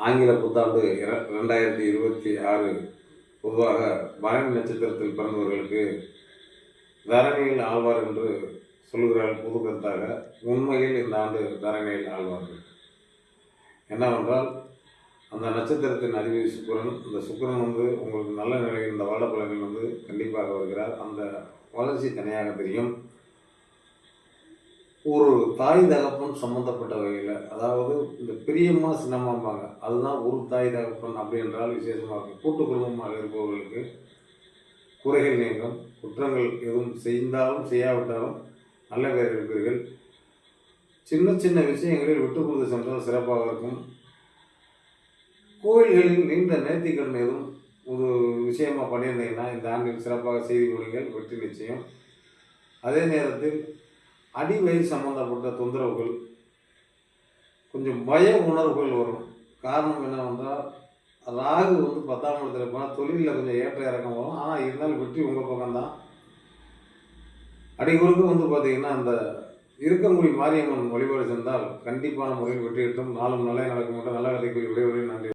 ஆங்கில புத்தாண்டு 2026 பொதுவாக பரணி நட்சத்திரத்தில் பிறந்தவர்களுக்கு தரணியில் ஆழ்வார் என்று சொல்கிறார்கள் பொது கருத்தாக. உண்மையில் இந்த ஆண்டு தரணியில் ஆழ்வார்கள். என்னவென்றால், அந்த நட்சத்திரத்தின் அதிபதி சுக்கிரன். இந்த சுக்கிரன் உங்களுக்கு நல்ல நிலையில் இந்த வருட பலன்கள் கண்டிப்பாக வருகிறார். அந்த வளர்ச்சி தனியாக தெரியும். ஒரு தாய் தகப்பன் சம்மந்தப்பட்ட வகையில், அதாவது இந்த பிரியமாக சின்னம்மாம்பாங்க, அதுதான் ஒரு தாய் தகப்பன் அப்படி என்றால் விசேஷமாக இருக்கும். கூட்டு குடும்பமாக இருப்பவர்களுக்கு குறைகள் நீங்கும். குற்றங்கள் எதுவும் செய்தாலும் செய்யாவிட்டாலும் நல்ல பேர் இருப்பீர்கள். சின்ன சின்ன விஷயங்களில் விட்டு கொடுத்து சென்றால் சிறப்பாக இருக்கும். கோயில்களில் நீண்ட நேர்த்திக்கடன் எதுவும் ஒரு விஷயமாக பண்ணியிருந்தீங்கன்னா இந்த ஆண்டில் சிறப்பாக செய்து கொடுங்கள், வெற்றி நிச்சயம். அதே நேரத்தில் அடிவயிறு சம்பந்தப்பட்ட தொந்தரவுகள், கொஞ்சம் பய உணர்வுகள் வரும். காரணம் என்னவென்றால், ராகு 10ஆம் இடத்துல போனால் தொழிலில் கொஞ்சம் ஏற்ற இறக்கம் வரும். ஆனால் இருந்தாலும் வெற்றி உங்கள் பக்கம்தான். அடிக்குறுக்கு பார்த்தீங்கன்னா, அந்த இருக்கங்குடி மாரியம்மன் வழிபாடு சென்றால் கண்டிப்பான முறையில் வெற்றி கிட்டும். நாளும் நல்ல நடக்கும். நல்ல கதை கூறி விடைபெறுகிறேன். நன்றி.